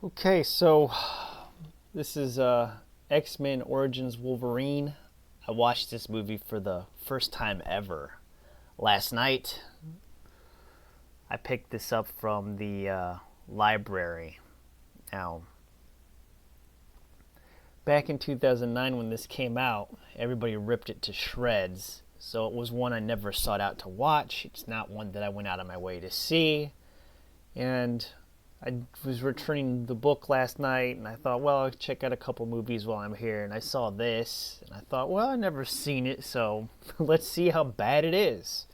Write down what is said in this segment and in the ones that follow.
Okay, so this is X-Men Origins Wolverine. I watched this movie for the first time ever last night. I picked this up from the library. Now, back in 2009 when this came out, everybody ripped it to shreds. So it was one I never sought out to watch. It's not one that I went out of my way to see. And I was returning the book last night, and I thought, well, I'll check out a couple movies while I'm here. And I saw this, and I thought, well, I've never seen it, so let's see how bad it is.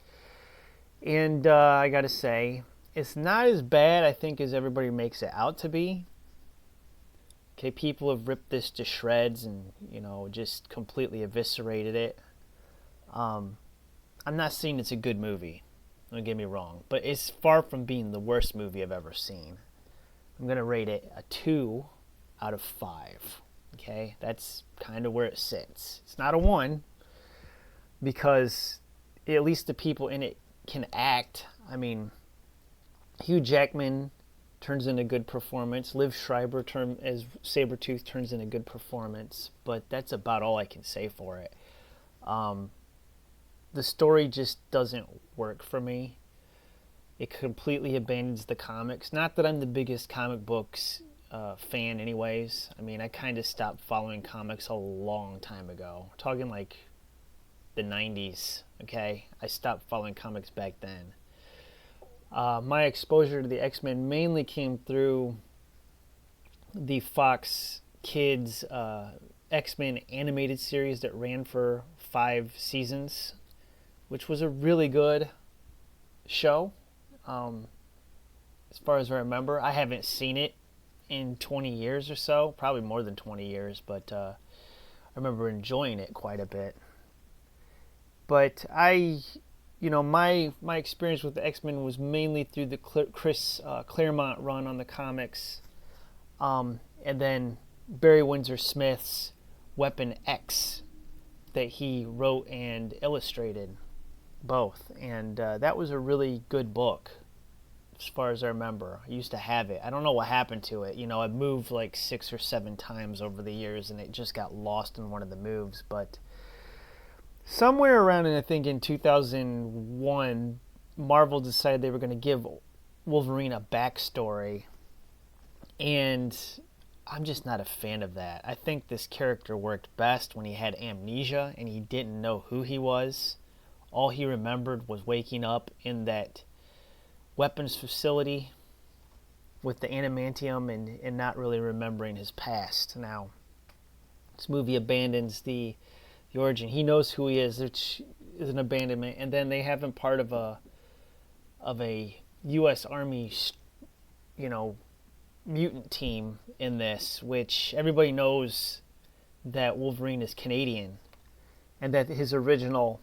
And I gotta say, it's not as bad, I think, as everybody makes it out to be. Okay, people have ripped this to shreds and, just completely eviscerated it. I'm not saying it's a good movie, don't get me wrong, but it's far from being the worst movie I've ever seen. I'm going to rate it a 2 out of 5. Okay, that's kind of where it sits. It's not a 1 because at least the people in it can act. I mean, Hugh Jackman turns in a good performance. Liv Schreiber as Sabretooth turns in a good performance, but that's about all I can say for it. The story just doesn't work for me. It completely abandons the comics. Not that I'm the biggest comic books fan anyways. I mean, I kind of stopped following comics a long time ago. We're talking like the 90s, okay? I stopped following comics back then. My exposure to the X-Men mainly came through the Fox Kids X-Men animated series that ran for 5 seasons, which was a really good show. As far as I remember, I haven't seen it in 20 years or so, probably more than 20 years, but I remember enjoying it quite a bit. But my experience with the X-Men was mainly through the Chris Claremont run on the comics, and then Barry Windsor Smith's Weapon X that he wrote and illustrated both, and that was a really good book as far as I remember. I used to have it. I don't know what happened to it. I've moved like 6 or 7 times over the years, and it just got lost in one of the moves. But somewhere around, I think in 2001, Marvel decided they were going to give Wolverine a backstory, and I'm just not a fan of that. I think this character worked best when he had amnesia and he didn't know who he was. All he remembered was waking up in that weapons facility with the adamantium and not really remembering his past. Now, this movie abandons the origin. He knows who he is. It's an abandonment, and then they have him part of a U.S. Army, mutant team in this, which everybody knows that Wolverine is Canadian, and that his original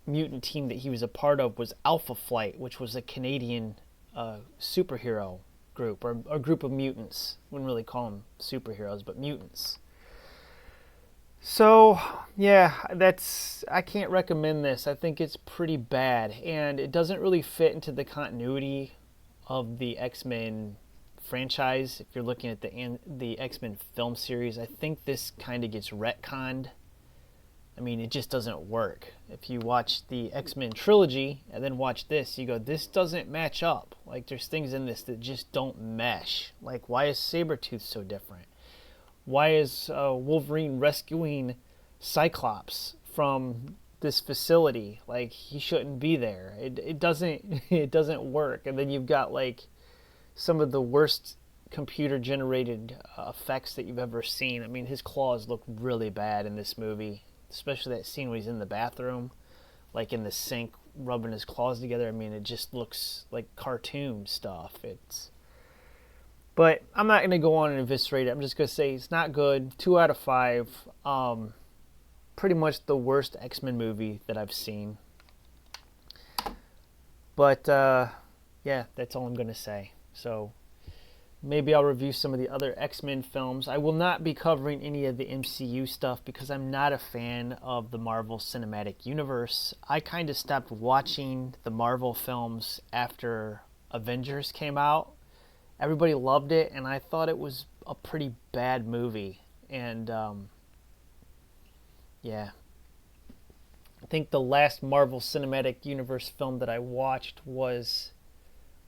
mutant team that he was a part of was Alpha Flight, which was a Canadian superhero group, or a group of mutants. Wouldn't really call them superheroes, but mutants. So yeah, I can't recommend this. I think it's pretty bad, and it doesn't really fit into the continuity of the X-Men franchise. If you're looking at the X-Men film series, I think this kind of gets retconned. I mean, it just doesn't work. If you watch the X-Men trilogy and then watch this, you go, this doesn't match up. Like, there's things in this that just don't mesh. Like, why is Sabretooth so different? Why is Wolverine rescuing Cyclops from this facility? Like, he shouldn't be there. It doesn't work. And then you've got, like, some of the worst computer-generated effects that you've ever seen. I mean, his claws look really bad in this movie. Especially that scene where he's in the bathroom, like in the sink, rubbing his claws together. I mean, it just looks like cartoon stuff. But I'm not going to go on and eviscerate it. I'm just going to say it's not good. 2 out of 5. Pretty much the worst X-Men movie that I've seen. But, yeah, that's all I'm going to say. So maybe I'll review some of the other X-Men films. I will not be covering any of the MCU stuff because I'm not a fan of the Marvel Cinematic Universe. I kind of stopped watching the Marvel films after Avengers came out. everybody loved it, and I thought it was a pretty bad movie. And yeah, I think the last Marvel Cinematic Universe film that I watched was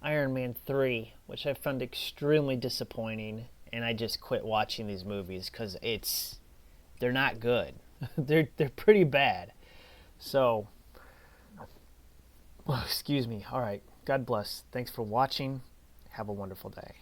Iron Man 3, which I found extremely disappointing, and I just quit watching these movies because they're not good. they're pretty bad. So, excuse me. All right. God bless. Thanks for watching. Have a wonderful day.